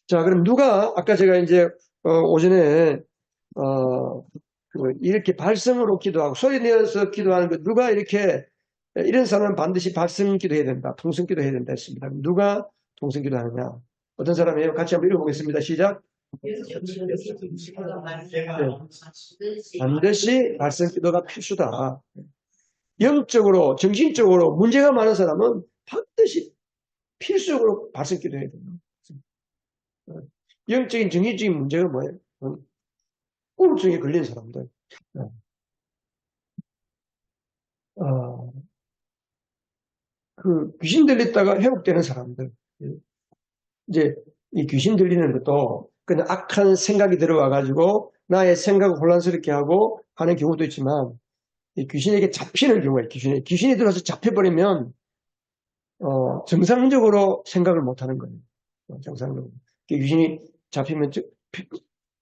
자, 그럼 누가, 아까 제가 이제, 오전에, 이렇게 발성으로 기도하고 소리 내어서 기도하는 거, 누가 이렇게, 이런 사람은 반드시 발성 기도해야 된다. 통성 기도해야 된다 했습니다. 누가 통성 기도하느냐? 어떤 사람이에요? 같이 한번 읽어보겠습니다. 시작. 네. 반드시 발성 기도가 필수다. 영적으로, 정신적으로 문제가 많은 사람은 반드시 필수적으로 발성 기도해야 된다. 영적인, 정신적인 문제가 뭐예요? 우울증에 걸린 사람들. 어, 그 귀신 들렸다가 회복되는 사람들. 이제 이 귀신 들리는 것도 그냥 악한 생각이 들어와가지고 나의 생각을 혼란스럽게 하고 하는 경우도 있지만 이 귀신에게 잡히는 경우에 귀신이 들어서 잡혀버리면 정상적으로 생각을 못하는 거예요. 정상적으로. 귀신이 잡히면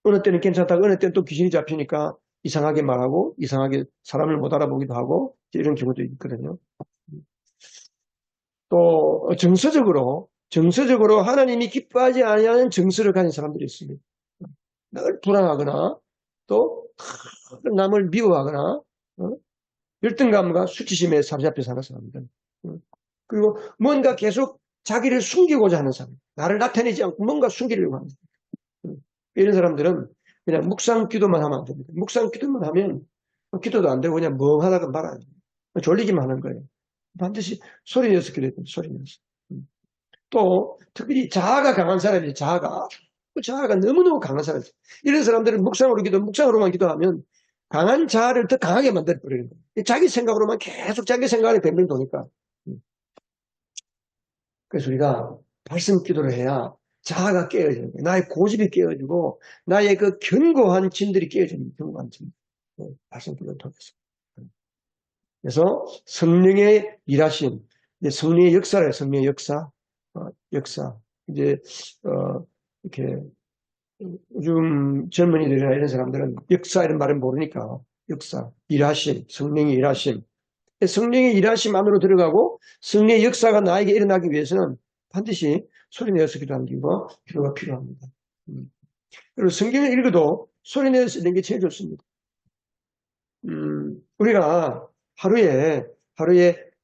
어느 때는 괜찮다가 어느 때는 또 귀신이 잡히니까 이상하게 말하고 이상하게 사람을 못 알아보기도 하고 이런 경우도 있거든요. 또 정서적으로 하나님이 기뻐하지 아니하는 정서를 가진 사람들이 있습니다. 늘 불안하거나 또 남을 미워하거나 열등감과 수치심에 사로잡혀 사는 사람들. 그리고 뭔가 계속 자기를 숨기고자 하는 사람. 나를 나타내지 않고 뭔가 숨기려고 하는 사람. 이런 사람들은 그냥 묵상 기도만 하면 안 됩니다. 묵상 기도만 하면 기도도 안 되고 그냥 멍하다가 말아요. 졸리기만 하는 거예요. 반드시 소리 내서 기도해야 됩니다. 소리 내서. 또 특별히 자아가 강한 사람이 자아가 너무너무 강한 사람이 이런 사람들은 묵상으로만 기도하면 강한 자아를 더 강하게 만들어 버리는 거예요. 자기 생각으로만 계속 자기 생각에 뱅뱅 도니까. 그래서 우리가 발성 기도를 해야 자아가 깨어지는 거예요. 나의 고집이 깨어지고 나의 그 견고한 진들이 깨어지는 견고한 진. 발성 기도를 통해서. 그래서 성령의 일하심, 성령의 역사를 성령의 역사. 이제 이렇게 요즘 젊은이들이나 이런 사람들은 역사 이런 말은 모르니까 역사, 일하심, 성령의 일하심. 성령의 일하심 안으로 들어가고 성령의 역사가 나에게 일어나기 위해서는 반드시 소리 내어서 기도하는 기도가 필요합니다. 그리고 성경을 읽어도 소리 내어서 읽는 게 제일 좋습니다. 우리가 하루에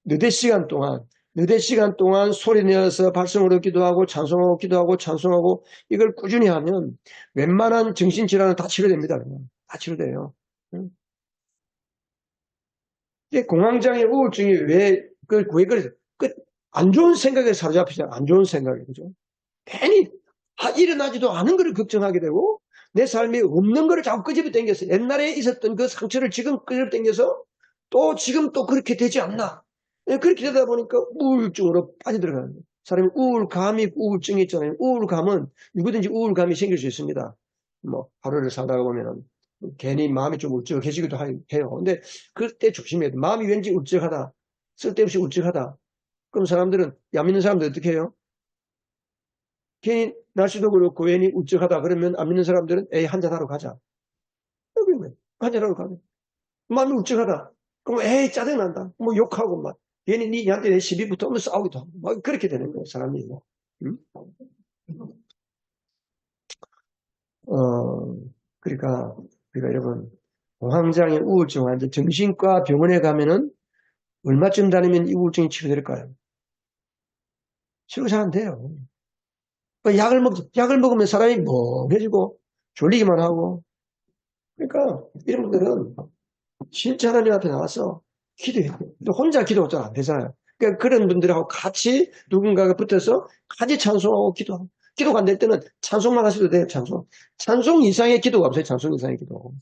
너댓 시간 동안 소리 내어서 발성으로 기도하고 찬송하고 이걸 꾸준히 하면 웬만한 정신질환은 다 치료됩니다. 그냥. 다 치료돼요. 공황장애 우울증이 왜 그래서 안 좋은 생각에 사로잡히잖아요. 안 좋은 생각에 그죠? 괜히 일어나지도 않은 거를 걱정하게 되고 내 삶에 없는 거를 자꾸 끄집어 당겨서 옛날에 있었던 그 상처를 지금 끄집어 당겨서 지금 또 그렇게 되지 않나. 그렇게 되다 보니까 우울증으로 빠져들어가는 거예요. 사람이 우울감이 우울증이 있잖아요. 우울감은 누구든지 우울감이 생길 수 있습니다. 뭐 하루를 살다가 보면은 괜히 마음이 좀 울적해지기도 해요. 근데 그때 조심해야 돼. 마음이 왠지 울적하다. 쓸데없이 울적하다. 그럼 사람들은 약 믿는 사람들 어떻게 해요? 괜히 날씨도 그렇고 괜히 울적하다 그러면 안 믿는 사람들은 에이 한잔하러 가자. 한잔하러 가자. 마음이 울적하다. 그럼 에이 짜증난다. 뭐 욕하고 막 괜히 니한테 내 시비 붙으면 싸우기도 하고 막 그렇게 되는 거예요. 사람이 뭐. 응? 그러니까 여러분 공황장애 우울증 환자 정신과 병원에 가면은 얼마쯤 다니면 이 우울증이 치료될까요? 치료 잘 안 돼요. 약을 먹으면 사람이 멍해지고 졸리기만 하고 그러니까 이런 분들은 진짜 하나님 앞에 나와서 기도해야 돼요. 혼자 기도가 잘 안 되잖아요. 그러니까 그런 분들하고 같이 누군가가 붙어서 같이 찬송하고 기도하고 기도가 안 될 때는 찬송만 하셔도 돼요. 찬송 이상의 기도가 없어요. 찬송 이상의 기도.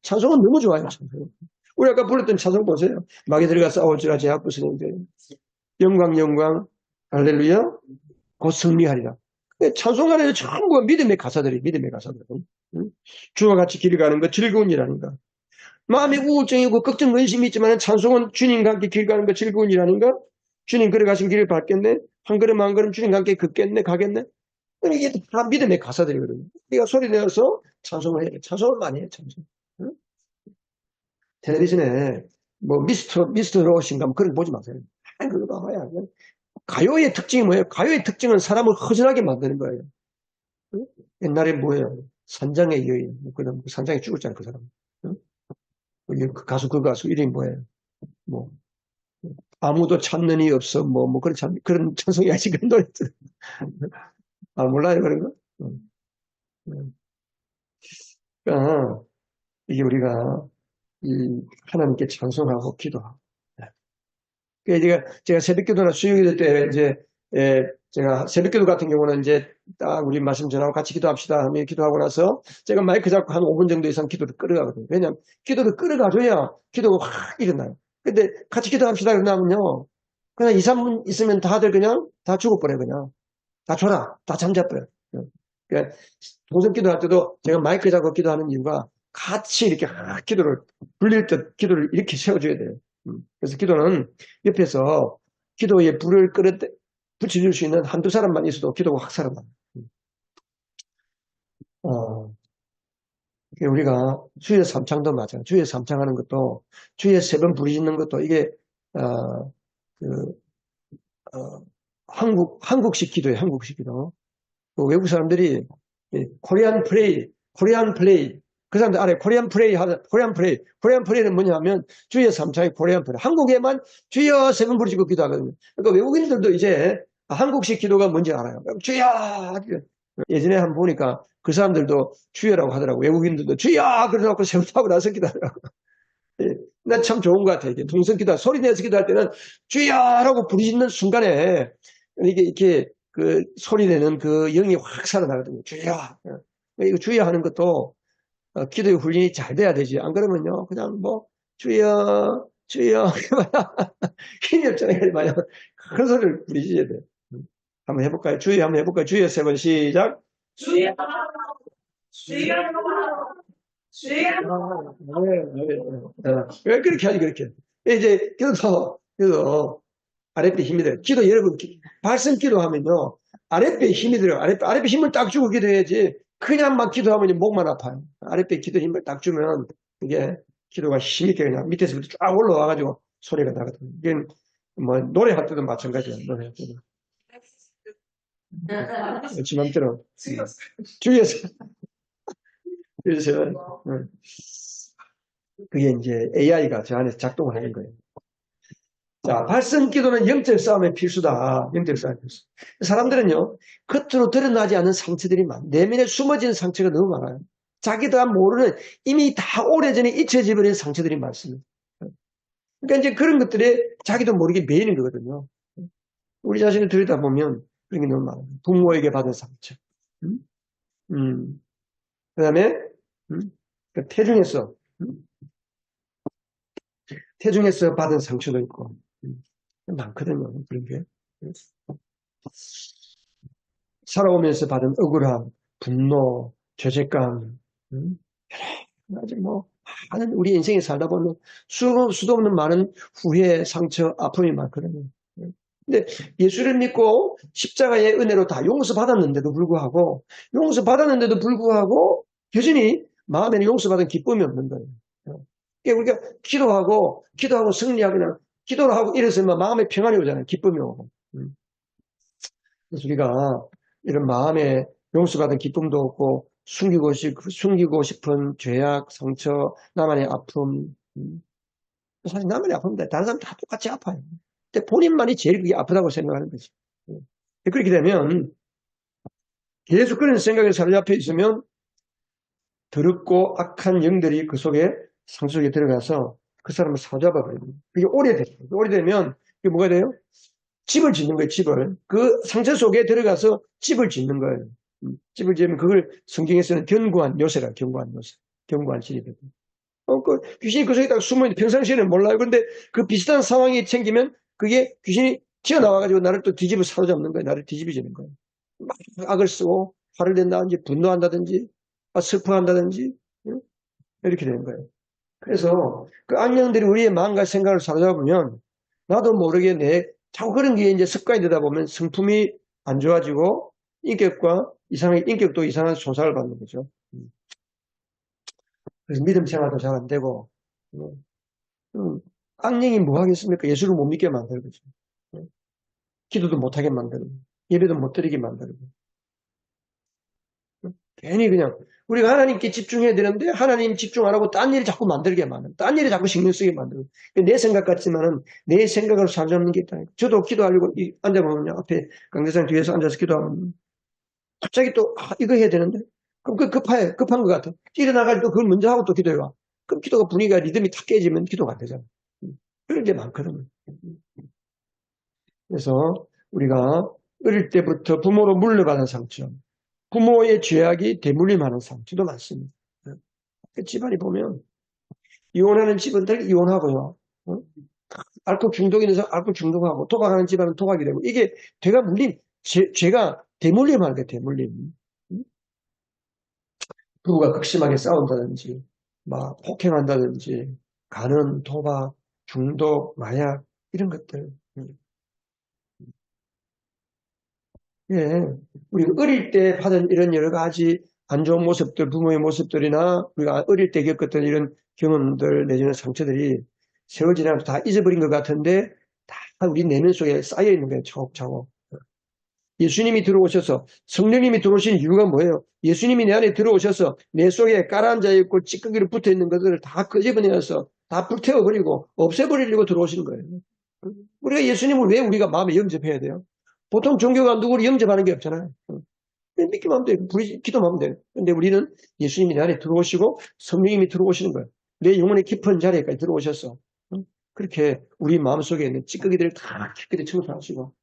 찬송은 너무 좋아요. 찬송. 우리 아까 불렀던 찬송 보세요. 막에 들어가 싸울지라 제 앞부스는데 영광 할렐루야 곧 승리하리라. 찬송가는 전부가 믿음의 가사들. 주와 같이 길을 가는 것 즐거운 일아닌가. 마음이 우울증이고 걱정 근심이 있지만 찬송은 주님과 함께 길 가는 거 즐거운 일 아닌가? 주님 걸어가신 길을 밟겠네? 한 걸음 한 걸음 주님과 함께 걷겠네? 가겠네? 이게 다 믿음의 가사들이거든요. 우리가 소리 내어서 찬송을 해야 돼. 찬송을 많이 해, 찬송. 응? 텔레비전에 뭐 미스터 로신가 뭐 그런 거 보지 마세요. 그거 봐야. 가요의 특징이 뭐예요? 가요의 특징은 사람을 허전하게 만드는 거예요. 응? 옛날에 뭐예요? 산장의 여인. 그런 산장에 죽었잖아, 그 사람. 응? 그 가수 이름이 뭐예요? 뭐, 아무도 찾는 이 없어. 그런 찬송이 아직 그런 노래. 아, 몰라요, 그런 거? 응. 응. 그러니까, 이게 우리가, 하나님께 찬송하고 기도하고. 그러니까 제가 새벽기도나 수요일 때 이제, 제가 새벽기도 같은 경우는 이제 딱 우리 말씀 전하고 같이 기도합시다 하면 기도하고 나서 제가 마이크 잡고 한 5분 정도 이상 기도를 끌어가거든요. 왜냐하면 기도를 끌어가줘야 기도가 확 일어나요. 근데 같이 기도합시다 그러면요. 그냥 2, 3분 있으면 다들 그냥 다 죽어버려요, 그냥. 다 줘라. 다 잠자버려요. 그러니까 동성 기도할 때도 제가 마이크 잡고 기도하는 이유가 같이 이렇게 기도를 불릴 때 기도를 이렇게 세워줘야 돼요. 그래서 기도는 옆에서 기도에 불을 붙여줄 수 있는 한두 사람만 있어도 기도가 확 살아나요. 어, 우리가 주의 삼창도 맞아요. 주의 삼창하는 것도 주의 세 번 부르짖는 것도 이게 어, 그, 어, 한국식 기도예요. 한국식 기도. 그 외국 사람들이 코리안 플레이, 코리안 플레이. 그 사람들 알아요. 코리안 플레이는 뭐냐면 주여 삼창이 코리안 플레이. 한국에만 주여 세 번 부르짖고 기도하거든요. 그러니까 외국인들도 이제 한국식 기도가 뭔지 알아요. 주여! 예전에 한번 보니까 그 사람들도 주여라고 하더라고. 외국인들도 주여! 그러고 세우고 나서 기도하더라고. 난 참 좋은 것 같아요. 동성 기도, 소리 내서 기도할 때는 주여라고 부르짖는 순간에 이게 이렇게 그 소리 내는 그 영이 확 살아나거든요. 주여. 이거 주여 하는 것도 기도의 훈련이 잘 돼야 되지. 안 그러면요. 그냥 뭐 주여, 주여. 힘이 없잖아요. 만약 큰 소리를 부르짖어야 돼요. 한번 해볼까요? 주여 한번 해볼까요? 주여 세 번 시작. 주여, 주여. 왜 그렇게 하지, 그렇게. 이제, 그래서, 아랫배 힘이 들어요. 기도, 여러분, 발성 기도하면요. 아랫배에 힘이 들어요. 아랫배 힘을 딱 주고 기도해야지. 그냥 막 기도하면 목만 아파요. 아랫배 기도 힘을 딱 주면, 이게, 기도가 힘있게 그냥 밑에서부터 쫙 올라와가지고 소리가 나거든요. 이게, 뭐, 노래할 때도 마찬가지예요. 노래할 때도. 지맘대로. 주위에서, 주위에서, 그게 이제 AI가 저 안에서 작동을 하는 거예요. 자, 발성 기도는 영적 싸움의 필수다. 영적 싸움의 필수. 사람들은요, 겉으로 드러나지 않은 상처들이 내면에 숨어진 상처가 너무 많아요. 자기도 모르는 이미 다 오래전에 잊혀져 버린 상처들이 많습니다. 그러니까 이제 그런 것들에 자기도 모르게 매이는 거거든요. 우리 자신을 들여다보면 그런 게 너무 많아요. 부모에게 받은 상처. 음? 그 다음에, 그 태중에서 받은 상처도 있고, 많거든요. 그런 게. 살아오면서 받은 억울함, 분노, 죄책감, 여러 가지 많은 우리 인생에 살다 보면 수도 없는 많은 후회, 상처, 아픔이 많거든요. 근데 예수를 믿고 십자가의 은혜로 다 용서받았는데도 불구하고 여전히 마음에는 용서받은 기쁨이 없는 거예요. 그러니까 우리가 기도하고 승리하거나 기도를 하고 이랬으면 마음에 평안이 오잖아요. 기쁨이 오고. 그래서 우리가 이런 마음에 용서받은 기쁨도 없고 숨기고 싶은 죄악, 상처, 나만의 아픔. 사실 나만의 아픔인데 다른 사람 다 똑같이 아파요. 근데 본인만이 제일 그게 아프다고 생각하는 거지. 그렇게 되면 계속 그런 생각에 사로잡혀 있으면 더럽고 악한 영들이 그 속에 상수 속에 들어가서 그 사람을 사로잡아 버립니다. 그게 오래되면 그게 뭐가 돼요? 집을 짓는 거예요, 집을. 그 상처 속에 들어가서 집을 짓는 거예요. 집을 지으면 그걸 성경에서는 견고한 요새라, 견고한 요새. 견고한 집이. 귀신이 그 속에 딱 숨어있는데 평상시에는 몰라요. 그런데 그 비슷한 상황이 생기면 그게 귀신이 튀어나와가지고 나를 또 뒤집어 사로잡는 거예요. 나를 뒤집어지는 거예요. 막 악을 쓰고 화를 낸다든지 분노한다든지 슬퍼한다든지 이렇게 되는 거예요. 그래서 그 악령들이 우리의 마음과 생각을 사로잡으면 나도 모르게 자꾸 그런 게 이제 습관이 되다 보면 성품이 안 좋아지고 인격도 이상한 손상을 받는 거죠. 그래서 믿음 생활도 잘 안 되고 악령이 뭐 하겠습니까? 예수를 못 믿게 만들고 기도도 못하게 만들고 예배도 못 드리게 만들고 괜히 그냥 우리가 하나님께 집중해야 되는데 하나님 집중 안 하고 딴 일 자꾸 만들게 만들고 딴 일에 자꾸 신경 쓰게 만들고 내 생각 같지만은 내 생각으로 살잡는 게 있다. 저도 기도하려고 앉아보면요. 앞에 강대상 뒤에서 앉아서 기도하면 갑자기 또 이거 해야 되는데 그럼 그 급한 것 같아. 일어나가지고 그걸 먼저 하고 또 기도해와. 그럼 기도가 분위기가 리듬이 탁 깨지면 기도가 안 되잖아. 그런 게 많거든. 그래서 우리가 어릴 때부터 부모로 물려받은 상처, 부모의 죄악이 대물림하는 상처도 많습니다. 그 집안이 보면 이혼하는 집은 다 이혼하고요. 어? 알코올 중독이 있는 사람 알코올 중독하고 도박하는 집안은 도박이 되고 이게 죄가 물림, 죄가 대물림하는 게 대물림. 부부가 극심하게 싸운다든지 막 폭행한다든지 간음, 도박, 중독, 마약 이런 것들. 예, 우리 어릴 때 받은 이런 여러 가지 안 좋은 모습들, 부모의 모습들이나 우리가 어릴 때 겪었던 이런 경험들 내지는 상처들이 세월 지나서 다 잊어버린 것 같은데 다 우리 내면 속에 쌓여 있는 거예요, 차곡차곡. 예수님이 들어오셔서 성령님이 들어오신 이유가 뭐예요? 예수님이 내 안에 들어오셔서 내 속에 가라앉아 있고 찌꺼기로 붙어 있는 것들을 다 끄집어내서 다 불태워버리고 없애버리려고 들어오신 거예요. 우리가 예수님을 왜 우리가 마음에 영접해야 돼요? 보통 종교가 누구를 영접하는 게 없잖아요. 믿기만 하면 돼요. 기도만 하면 돼요. 근데 우리는 예수님이 내 안에 들어오시고 성령님이 들어오시는 거예요. 내 영혼의 깊은 자리에까지 들어오셔서 그렇게 우리 마음속에 있는 찌꺼기들을 다 깨끗이 청소하시고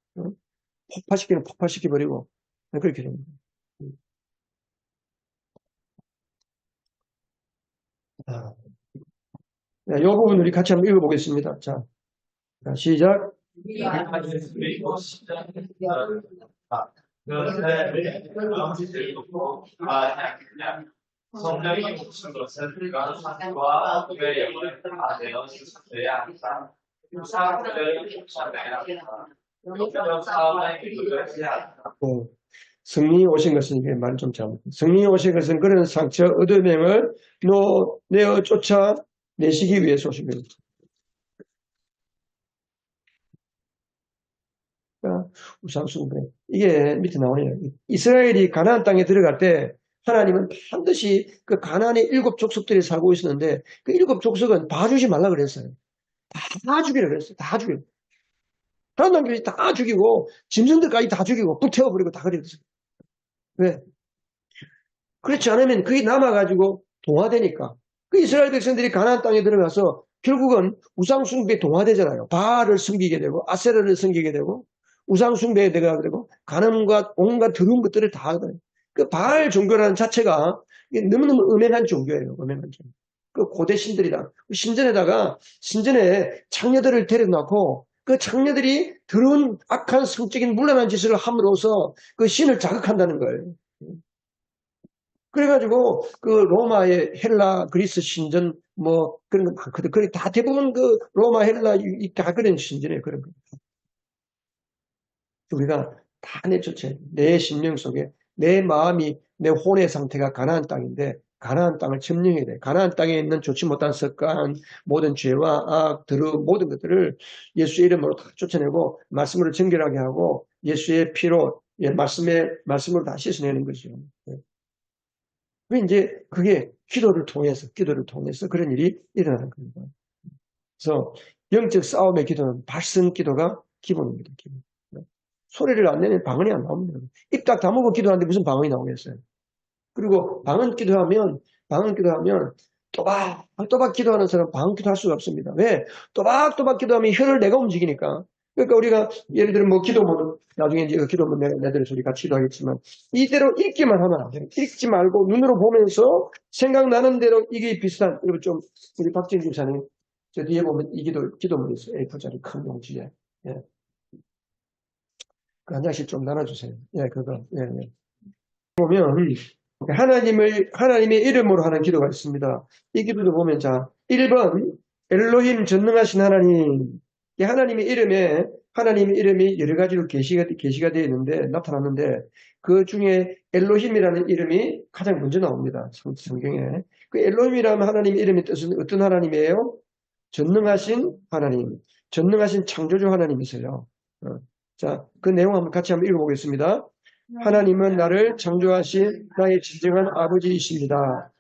폭파시키는 폭파시켜버리고 그렇게 됩니다. 아, 이 부분 우리 같이 한번 읽어보겠습니다. 자, 시작. 성령이 오신 것은 가능성과 그의 영을 아내어 주셔야 항상 사람들을 쫓아내야 한다. 싸움에 이르지 않다. 성령이 오신 것은 이게 말 좀 잘못. 성령이 오신 것은 그런 상처, 어둠행을 내어 쫓아 내시기 위해서 오신 겁니다. 우상숭배. 이게 밑에 나오네요. 이스라엘이 가나안 땅에 들어갈 때 하나님은 반드시 그 가나안의 7 족속들이 살고 있었는데 그 7 족속은 봐주지 말라 그랬어요. 다 죽이라 그랬어요. 다 죽이라. 다른 남들이 다 죽이고 짐승들까지 다 죽이고 불태워버리고 다 그랬어요. 왜? 그렇지 않으면 그게 남아가지고 동화되니까. 그 이스라엘 백성들이 가나안 땅에 들어가서 결국은 우상숭배에 동화되잖아요. 바알을 섬기게 되고 아세라를 섬기게 되고 우상숭배에 들어가게 되고 간음과 온갖 더러운 것들을 다 하거든요. 그 바알 종교라는 자체가 너무너무 음행한 종교예요. 음행한 종교. 그 고대 신들이다. 신전에 창녀들을 데려놓고 그 창녀들이 더러운 악한 성적인 문란한 짓을 함으로써 그 신을 자극한다는 거예요. 그래가지고 그 로마의 헬라 그리스 신전 뭐 그런 거 많거든. 그게 다 대부분 그 로마 헬라 다 그런 신전이에요. 그런 거. 우리가 다 내쫓아야 돼. 내 심령 속에 내 마음이 내 혼의 상태가 가나안 땅인데 가나안 땅을 점령해야 돼. 가나안 땅에 있는 좋지 못한 습관, 모든 죄와 악, 더러움 모든 것들을 예수의 이름으로 다 쫓아내고 말씀으로 정결하게 하고 예수의 피로 말씀으로 다 씻어내는 거죠. 이제 그게 기도를 통해서 그런 일이 일어나는 겁니다. 그래서 영적 싸움의 기도는 발성 기도가 기본입니다. 기본. 소리를 안 내면 방언이 안 나옵니다. 입 딱 다물고 기도하는데 무슨 방언이 나오겠어요? 그리고 방언 기도하면 또박또박 기도하는 사람은 방언 기도할 수가 없습니다. 왜? 또박또박 기도하면 혀를 내가 움직이니까. 그러니까 우리가 예를 들어 뭐 기도문 나중에 이제 기도문 내들 소리 같이 기도하겠지만 이대로 읽기만 하면 안 돼요. 읽지 말고 눈으로 보면서 생각나는 대로 이게 비슷한 그리고 좀 우리 박진 집사님 저 뒤에 보면 이 기도문이 있어요. A4짜리 큰 용지에. 예. 그 한 장씩 좀 나눠주세요. 예, 그거. 예, 예. 보면 하나님의 이름으로 하는 기도가 있습니다. 이 기도도 보면 자 1번 엘로힘 전능하신 하나님. 이 하나님의 이름이 여러 가지로 계시가 되어 있는데 나타났는데 그 중에 엘로힘이라는 이름이 가장 먼저 나옵니다. 성경에. 그 엘로힘이라는 하나님의 이름의 뜻은 어떤 하나님이에요? 전능하신 하나님, 전능하신 창조주 하나님이세요. 자, 그 내용 같이 한번 읽어보겠습니다. 하나님은 나를 창조하신 나의 진정한 아버지이십니다.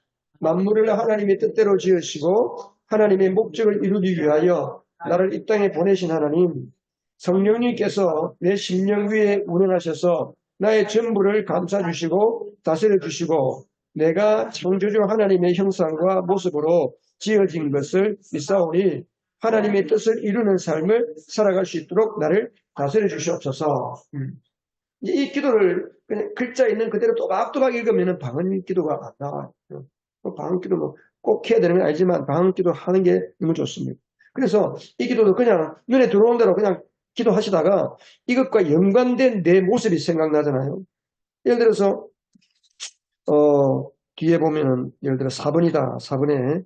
만물을 하나님의 뜻대로 지으시고 하나님의 목적을 이루기 위하여 나를 이 땅에 보내신 하나님, 성령님께서 내 심령 위에 운행하셔서 나의 전부를 감싸주시고 다스려주시고 내가 창조주 하나님의 형상과 모습으로 지어진 것을 믿사오니 하나님의 뜻을 이루는 삶을 살아갈 수 있도록 나를 다스려 주시옵소서. 이 기도를 그냥 글자 있는 그대로 또박또박 읽으면 방언 기도가 안 나와요. 방언 기도 꼭 해야 되는 건 아니지만 방언 기도 하는 게 너무 좋습니다. 그래서 이 기도도 그냥 눈에 들어온 대로 그냥 기도하시다가 이것과 연관된 내 모습이 생각나잖아요. 예를 들어서 뒤에 보면은 예를 들어 4번이다. 4번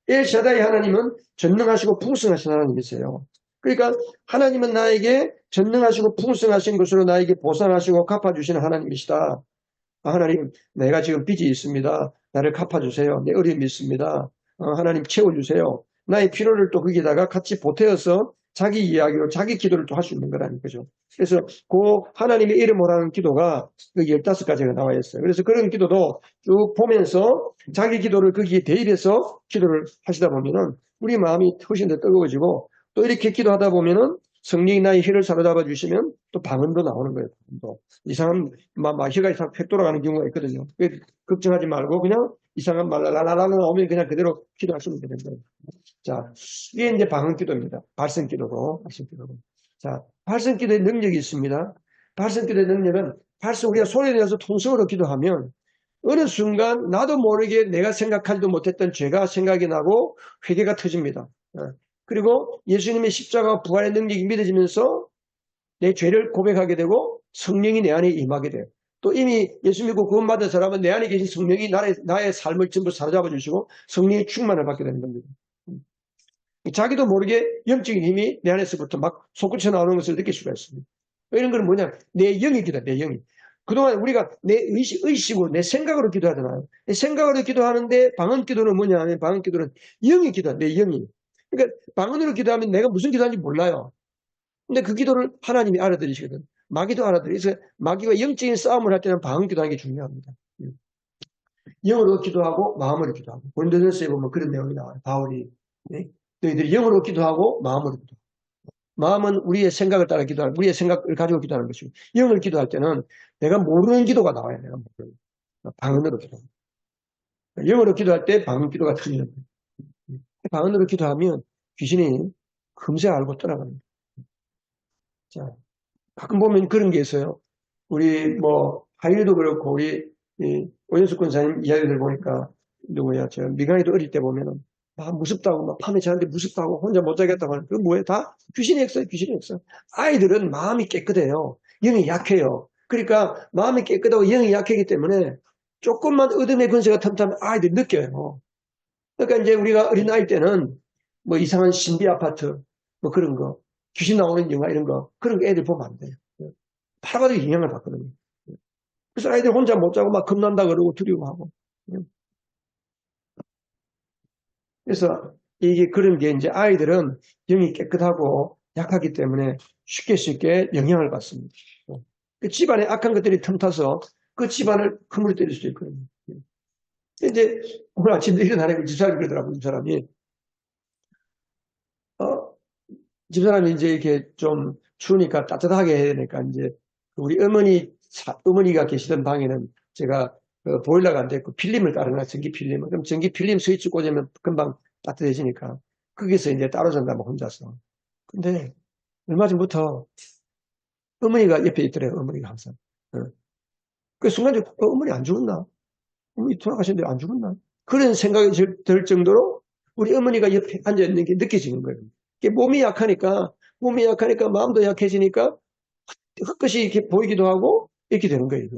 엘샤다이 하나님은 전능하시고 풍성하신 하나님이세요. 그러니까 하나님은 나에게 전능하시고 풍성하신 것으로 나에게 보상하시고 갚아주시는 하나님이시다. 하나님, 내가 지금 빚이 있습니다. 나를 갚아주세요. 내 어려움이 있습니다. 하나님 채워주세요. 나의 필요를 또 거기다가 같이 보태어서 자기 이야기로 자기 기도를 또 할 수 있는 거라는 거죠. 그래서 그 하나님의 이름으로 하는 기도가 여기 15가지가 나와 있어요. 그래서 그런 기도도 쭉 보면서 자기 기도를 거기에 대입해서 기도를 하시다 보면은 우리 마음이 훨씬 더 뜨거워지고 또 이렇게 기도하다 보면은 성령이 나의 혀를 사로잡아 주시면 또 방언도 나오는 거예요. 또 이상한 막 혀가 이상 팩 돌아가는 경우가 있거든요. 걱정하지 말고 그냥 이상한 말 라라라라 나오면 그냥 그대로 기도하시면 되는 거예요. 자, 이게 이제 방언 기도입니다. 발성 기도고, 발성 기도고. 자, 발성 기도의 능력이 있습니다. 발성 기도의 능력은 우리가 소리 내서 통성으로 기도하면 어느 순간 나도 모르게 내가 생각하지도 못했던 죄가 생각이 나고 회개가 터집니다. 그리고 예수님의 십자가 부활의 능력이 믿어지면서 내 죄를 고백하게 되고 성령이 내 안에 임하게 돼요. 또 이미 예수 믿고 구원받은 사람은 내 안에 계신 성령이 나의 삶을 전부 사로잡아 주시고 성령의 충만을 받게 되는 겁니다. 자기도 모르게 영적인 힘이 내 안에서부터 막 솟구쳐 나오는 것을 느낄 수가 있습니다. 이런 건 뭐냐? 내 영이 기도야, 내 영이. 그동안 우리가 내 의식으로, 내 생각으로 기도하잖아요. 내 생각으로 기도하는데 방언 기도는 뭐냐 하면 방언 기도는 영이 기도야, 내 영이. 그러니까 방언으로 기도하면 내가 무슨 기도하는지 몰라요. 근데 그 기도를 하나님이 알아들으시거든. 마귀도 알아들으세요. 마귀와 영적인 싸움을 할 때는 방언 기도하는 게 중요합니다. 영으로 기도하고 마음으로 기도하고. 고린도전서에 보면 그런 내용이 나와요. 바울이. 네? 너희들이 영으로 기도하고 마음으로 기도하고. 마음은 우리의 생각을 따라 기도하는, 우리의 생각을 가지고 기도하는 것이고, 영을 기도할 때는 내가 모르는 기도가 나와요. 내가 모르는. 방언으로 기도합니다. 영어로 기도할 때 방언 기도가 틀리는 거예요. 방언으로 기도하면 귀신이 금세 알고 떠나갑니다. 자, 가끔 보면 그런 게 있어요. 우리 하일도 그렇고 우리 오연숙 권사님 이야기들 보니까 누구야? 저 미강이도 어릴 때 보면은 막 무섭다고 막 밤에 자는데 무섭다고 혼자 못 자겠다고 하는 그 뭐예요? 다 귀신이 했어요. 귀신이 했어요. 아이들은 마음이 깨끗해요. 영이 약해요. 그러니까 마음이 깨끗하고 영이 약하기 때문에 조금만 어둠의 근세가 틈타면 아이들이 느껴요. 그러니까 이제 우리가 어린아이 때는 뭐 이상한 신비 아파트 뭐 그런 거 귀신 나오는 영화 이런 거 그런 거 애들 보면 안 돼요. 바로바로 영향을 받거든요. 그래서 아이들 혼자 못 자고 막 겁난다 그러고 두려워하고. 그래서 이게 그런 게 이제 아이들은 영이 깨끗하고 약하기 때문에 쉽게 영향을 받습니다. 그 집안에 악한 것들이 틈타서 그 집안을 허물어 때릴 수도 있거든요. 이제 오늘 아침에 일어나니까 집사람이 그러더라고요. 집사람이 이제 이렇게 좀 추우니까 따뜻하게 해야 되니까 이제 우리 어머니가 계시던 방에는 제가 보일러가 안 됐고 필름을 깔아놔, 전기 필름을. 그럼 전기 필름 스위치 꽂으면 금방 따뜻해지니까 거기서 이제 따로 잔다, 뭐 혼자서. 근데 얼마 전부터 어머니가 옆에 있더래요, 어머니가 항상. 그 순간적으로 어머니 안 죽었나? 어머니 돌아가셨는데 안 죽었나? 그런 생각이 들 정도로 우리 어머니가 옆에 앉아있는 게 느껴지는 거예요. 몸이 약하니까 마음도 약해지니까 헛것이 이렇게 보이기도 하고 이렇게 되는 거예요.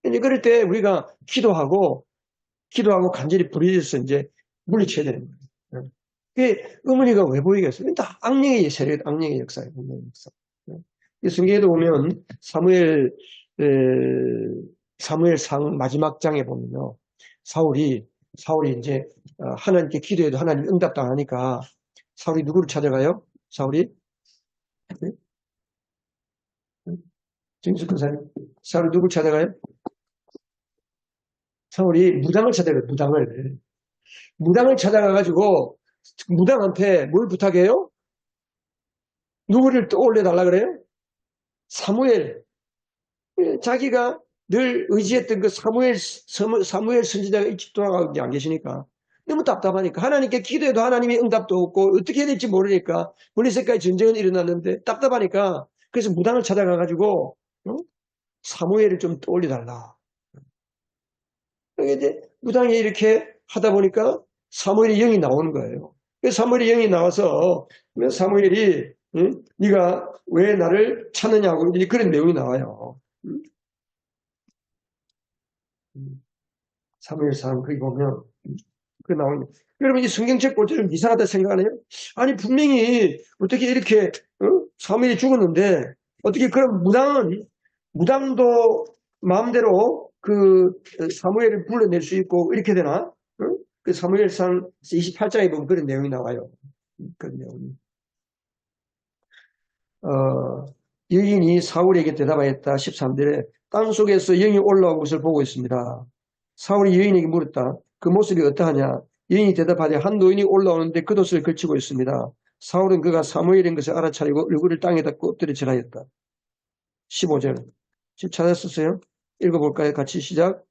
이제 그럴 때 우리가 기도하고 간절히 부르짖어서 이제 물리쳐야 되는 거예요. 그게 어머니가 왜 보이겠어요? 다 악령의 세력, 악령의 역사예요. 악령의 역사. 성경에도 보면 사무엘상 마지막 장에 보면요. 사울이 이제 하나님께 기도해도 하나님 응답도 안 하니까 사울이 누구를 찾아가요? 사울이 정수 권사님, 사울이 누굴 찾아가요? 사울이 무당을 찾아가요. 무당을 찾아가가지고 무당한테 뭘 부탁해요? 누구를 떠올려 달라 그래요? 사무엘. 자기가 늘 의지했던 그 사무엘 선지자가 일찍 돌아가고 안 계시니까 너무 답답하니까 하나님께 기도해도 하나님이 응답도 없고 어떻게 해야 될지 모르니까 블레셋까지 전쟁은 일어났는데 답답하니까 그래서 무당을 찾아가가지고 사무엘을 좀 떠올려 달라. 이제 무당이 이렇게 하다 보니까 사무엘의 영이 나오는 거예요. 그래서 사무엘의 영이 나와서 사무엘이 네가 왜 나를 찾느냐고 이제 그런 내용이 나와요. 사무엘상 거기 보면 그 나오는 여러분 이 성경책 볼 때 좀 이상하다 생각하네요. 아니 분명히 어떻게 이렇게 사무엘이 죽었는데 어떻게 그런 무당도 마음대로 그 사무엘을 불러낼 수 있고 이렇게 되나? 그 사무엘상 28장에 보면 그런 내용이 나와요. 그런 내용이. 여인이 사울에게 대답하였다. 13절에 땅속에서 영이 올라온 것을 보고 있습니다. 사울이 여인에게 물었다. 그 모습이 어떠하냐? 여인이 대답하되 한 노인이 올라오는데 겉옷을 걸치고 있습니다. 사울은 그가 사무엘인 것을 알아차리고 얼굴을 땅에다 엎드려 절하였다. 15절. 지금 찾았었어요? 읽어볼까요? 같이 시작.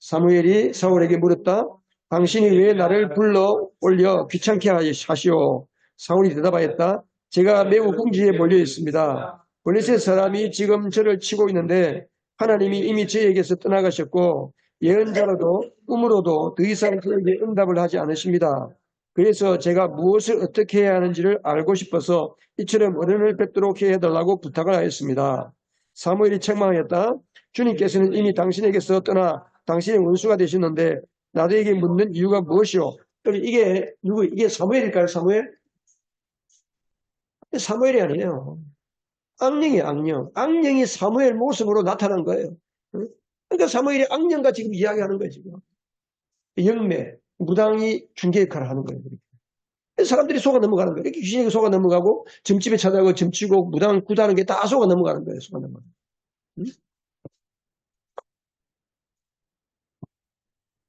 사무엘이 사울에게 물었다. 당신이 왜 나를 불러 올려 귀찮게 하시오? 사울이 대답하였다. 제가 매우 궁지에 몰려 있습니다. 블레셋 사람이 지금 저를 치고 있는데 하나님이 이미 저에게서 떠나가셨고 예언자로도 꿈으로도 더 이상 저에게 응답을 하지 않으십니다. 그래서 제가 무엇을 어떻게 해야 하는지를 알고 싶어서 이처럼 어른을 뵙도록 해달라고 부탁을 하였습니다. 사무엘이 책망하였다. 주님께서는 이미 당신에게서 떠나 당신의 원수가 되셨는데 나에게 묻는 이유가 무엇이오? 이게 사무엘일까요? 사무엘이 아니에요. 악령이에요, 악령. 악령이 사무엘 모습으로 나타난 거예요. 그러니까 사무엘이 악령과 지금 이야기하는 거예요, 지금. 영매, 무당이 중개 역할을 하는 거예요. 사람들이 속아 넘어가는 거예요. 이렇게 귀신에게 속아 넘어가고, 점집에 찾아가고, 점치고, 무당 구다는 게 다 속아 넘어가는 거예요, 속아 넘어가는 거예요.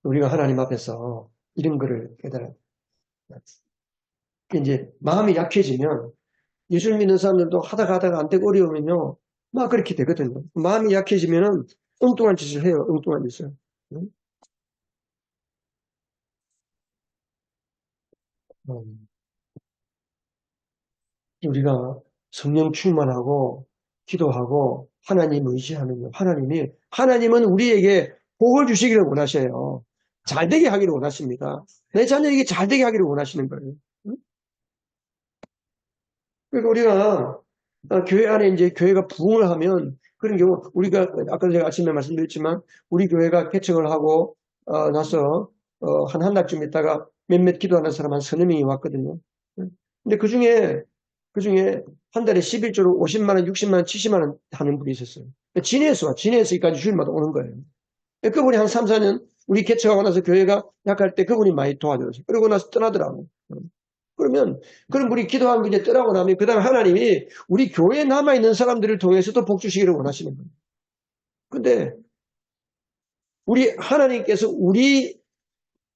우리가 하나님 앞에서 이런 거를 깨달아요. 이제 마음이 약해지면 예수를 믿는 사람들도 하다가 안 되고 어려우면요. 막 그렇게 되거든요. 마음이 약해지면은 엉뚱한 짓을 해요. 엉뚱한 짓을. 우리가 성령 충만하고 기도하고 하나님 의지하면요. 하나님은 우리에게 복을 주시기를 원하셔요. 잘 되게 하기를 원하십니다. 내 자녀에게 잘 되게 하기를 원하시는 거예요. 그러니까 우리가 교회 안에 이제 교회가 부흥을 하면 그런 경우 우리가 아까 제가 아침에 말씀드렸지만 우리 교회가 개척을 하고 나서 한 달쯤 있다가 몇몇 기도하는 사람 한 서너 명이 왔거든요. 근데 그중에 한 달에 11조로 50만 원, 60만 원, 70만 원 하는 분이 있었어요. 진해에서 여기까지 주일마다 오는 거예요. 그분이 한 3, 4년 우리 개척하고 나서 교회가 약할 때 그분이 많이 도와줬어요. 그러고 나서 떠나더라고요. 그러면 우리 기도한 분이 떠나고 나면 그 다음에 하나님이 우리 교회에 남아있는 사람들을 통해서도 복 주시기를 원하시는 거예요. 근데 하나님께서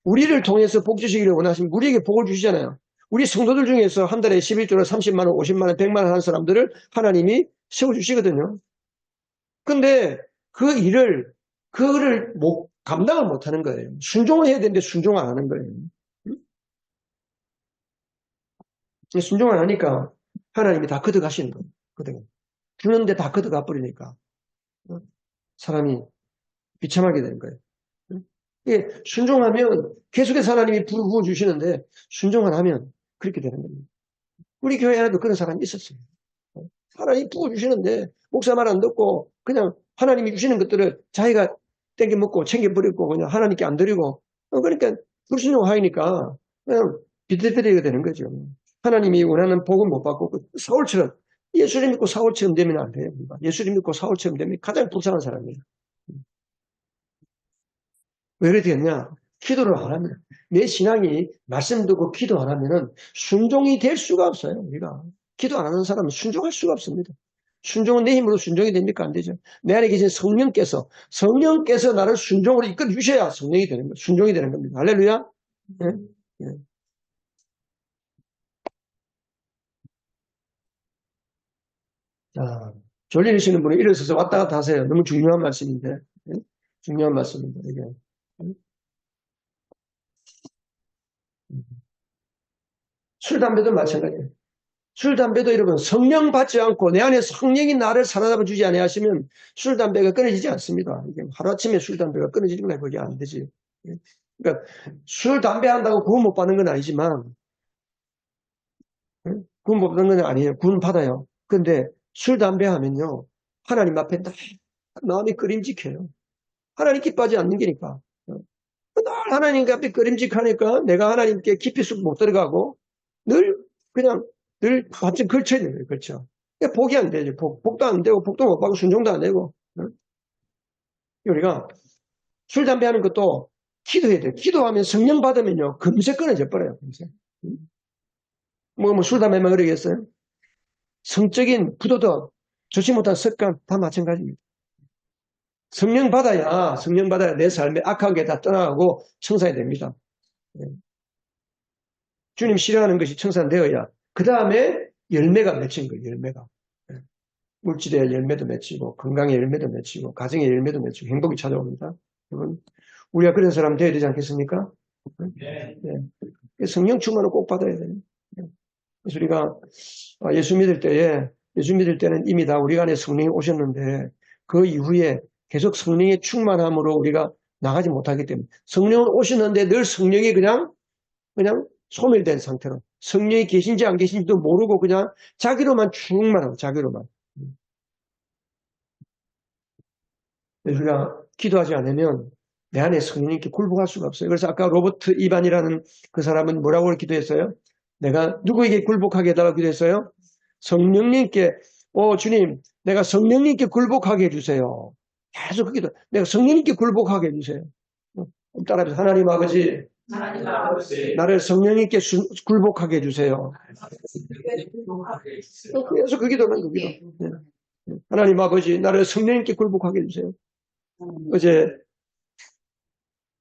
우리를 통해서 복 주시기를 원하시면 우리에게 복을 주시잖아요. 우리 성도들 중에서 한 달에 11조로 30만 원, 50만 원, 100만 원 하는 사람들을 하나님이 세워주시거든요. 근데 그거를 감당을 못 하는 거예요. 순종을 해야 되는데 순종 안 하는 거예요. 순종 안 하니까 하나님이 다 걷어가시는 거예요. 주는데 다 걷어가 버리니까 사람이 비참하게 되는 거예요. 순종하면 계속해서 하나님이 부어 주시는데 순종 안 하면 그렇게 되는 겁니다. 우리 교회 안에도 그런 사람이 있었어요. 하나님이 부어 주시는데 목사 말 안 듣고 그냥 하나님이 주시는 것들을 자기가 땡겨 먹고 챙겨버리고 그냥 하나님께 안 드리고 그러니까 불순종하니까 그냥 비틀비틀하게 되는 거죠. 하나님이 원하는 복은 못 받고 사울처럼 예수를 믿고 사울처럼 되면 안 돼요. 예수를 믿고 사울처럼 되면 가장 불쌍한 사람이에요. 왜 그렇게 됐냐? 기도를 안 하면 내 신앙이 말씀 듣고 기도 안 하면은 순종이 될 수가 없어요. 우리가 기도 안 하는 사람은 순종할 수가 없습니다. 순종은 내 힘으로 순종이 됩니까? 안 되죠. 내 안에 계신 성령께서 나를 순종으로 이끌어 주셔야 성령이 되는 거예요. 순종이 되는 겁니다. 할렐루야. 예? 예. 자, 졸리시는 분은 일어서서 왔다 갔다 하세요. 너무 중요한 말씀인데. 예? 중요한 말씀입니다. 이게. 술, 담배도 마찬가지예요. 술, 담배도 여러분 성령 받지 않고 내 안에 성령이 나를 사로잡아 주지 아니하시면 술, 담배가 끊어지지 않습니다. 이게 하루아침에 술, 담배가 끊어지는 건 그게 안 되지. 예? 그러니까 술, 담배 한다고 구원 못 받는 건 아니지만 예? 구원 못 받는 건 아니에요. 구원 받아요. 근데 술, 담배 하면요. 하나님 앞에 딱 마음이 끄림직해요. 하나님 기뻐하지 않는 게니까. 늘 하나님 앞에 끄림직하니까 내가 하나님께 깊이 쑥 못 들어가고 늘 그냥 늘 완전 걸쳐 있는 거예요. 걸쳐. 그러니까 복이 안 되죠. 복도 안 되고 복도 못 받고 순종도 안 되고. 우리가 술, 담배 하는 것도 기도해야 돼요. 기도하면 성령 받으면요. 금세 끊어져 버려요. 금세. 뭐 술, 담배만 그러겠어요? 성적인 부도덕, 좋지 못한 습관 다 마찬가지입니다. 성령 받아야 내 삶에 악한 게 다 떠나가고 청산이 됩니다. 주님 싫어하는 것이 청산되어야 그 다음에 열매가 맺힌 거예요. 열매가. 물질의 열매도 맺히고 건강의 열매도 맺히고 가정의 열매도 맺히고 행복이 찾아옵니다. 여러분 우리가 그런 사람 되어야 되지 않겠습니까? 네. 성령 충만을 꼭 받아야 돼요. 그래서 우리가 예수 믿을 때는 이미 다 우리 안에 성령이 오셨는데 그 이후에 계속 성령의 충만함으로 우리가 나가지 못하기 때문에 성령은 오셨는데 늘 성령이 그냥 소멸된 상태로 성령이 계신지 안 계신지도 모르고 그냥 자기로만 충만 하고 자기로만. 우리가 기도하지 않으면 내 안에 성령님께 굴복할 수가 없어요. 그래서 아까 로버트 이반이라는 그 사람은 뭐라고 기도했어요? 내가 누구에게 굴복하게 해달라고 기도했어요? 성령님께 주님 내가 성령님께 굴복하게 해주세요. 계속 그 기도. 내가 성령님께 굴복하게 해주세요. 따라해서 하나님 아버지 나를 성령님께 굴복하게 해주세요. 그래서 그 기도는 그 기도. 하나님 아버지 나를 성령님께 굴복하게 해주세요. 어제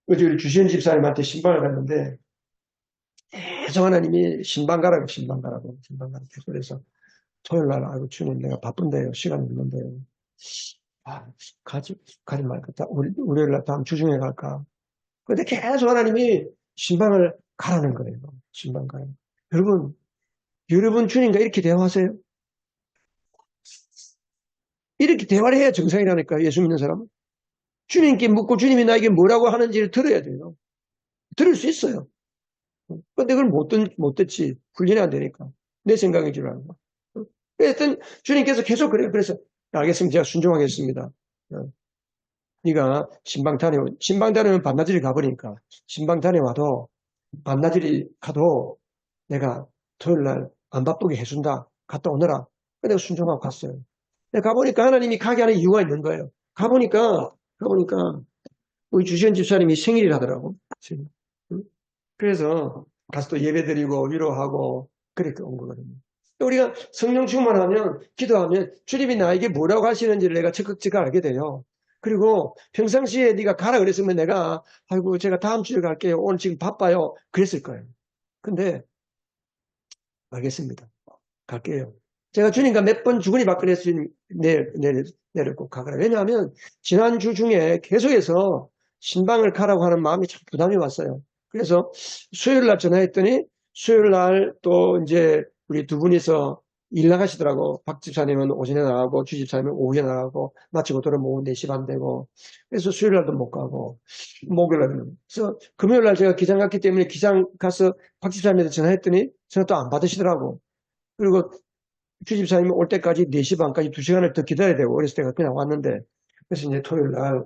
우리 주시은 집사님한테 신방을 갔는데 계속 하나님이 신방 가라고 계속 그래서 토요일날 아이고 주님 내가 바쁜데요. 시간이 없는데요. 가지 말까. 월요일날 다음 주중에 갈까. 근데 계속 하나님이 신방을 가라는 거예요. 신방 가요. 여러분 주님과 이렇게 대화하세요? 이렇게 대화를 해야 정상이라니까 예수 믿는 사람은. 주님께 묻고 주님이 나에게 뭐라고 하는지를 들어야 돼요. 들을 수 있어요. 근데 그걸 못 듣지. 훈련이 안 되니까. 내 생각인 줄 알고. 하여튼 주님께서 계속 그래요. 그래서 알겠습니다. 제가 순종하겠습니다. 네가 신방 다녀오면 반나절이 가버리니까 신방 다녀와도 반나절이 가도 내가 토요일날 안 바쁘게 해준다. 갔다 오너라. 내가 순종하고 갔어요. 가보니까 하나님이 가게 하는 이유가 있는 거예요. 가보니까 우리 주시은 집사님이 생일이라더라고. 그래서 가서 또 예배드리고 위로하고 그렇게 온 거거든요. 우리가 성령 충만하면 기도하면 주님이 나에게 뭐라고 하시는지를 내가 적극적으로 알게 돼요. 그리고 평상시에 네가 가라 그랬으면 내가 아이고 제가 다음 주에 갈게요. 오늘 지금 바빠요. 그랬을 거예요. 근데 알겠습니다. 갈게요. 제가 주님과 몇 번 주거니 받거니 했으니 내일 꼭 가거라. 왜냐하면 지난주 중에 계속해서 신방을 가라고 하는 마음이 참 부담이 왔어요. 그래서 수요일 날 전화했더니 수요일 날 또 이제 우리 두 분이서 일 나가시더라고. 박 집사님은 오전에 나가고 주 집사님은 오후에 나가고 마치고 돌아오면 4시 반 되고 그래서 수요일 날도 못 가고 목요일 날은 그래서 금요일 날 제가 기장 갔기 때문에 기장 가서 박 집사님한테 전화했더니 전화 또 안 받으시더라고. 그리고 주 집사님이 올 때까지 4시 반까지 2시간을 더 기다려야 되고 그래서 내가 그냥 왔는데 그래서 이제 토요일 날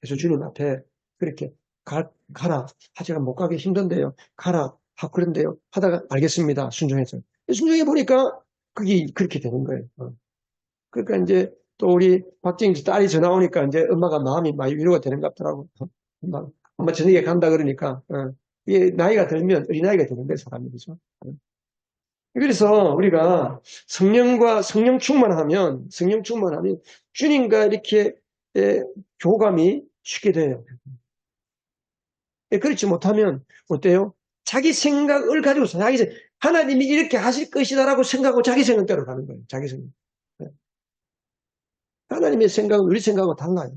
그래서 주님 앞에 그렇게 가라. 제가 못 가기 힘든데요. 가라. 그런데요. 하다가 알겠습니다. 순종해서. 순종해 보니까 그게 그렇게 되는 거예요. 그러니까 이제 또 우리 박정희 딸이 전화 오니까 이제 엄마가 마음이 많이 위로가 되는 것 같더라고. 엄마 저녁에 간다 그러니까 이게 나이가 들면 어린아이가 되는 거예요. 사람이. 그죠? 그래서 우리가 성령 충만하면 주님과 이렇게 교감이 쉽게 돼요. 그렇지 못하면 어때요? 자기 생각을 가지고서 하나님이 이렇게 하실 것이다라고 생각하고 자기 생각대로 가는 거예요. 자기 생각. 하나님의 생각은 우리 생각하고 달라요.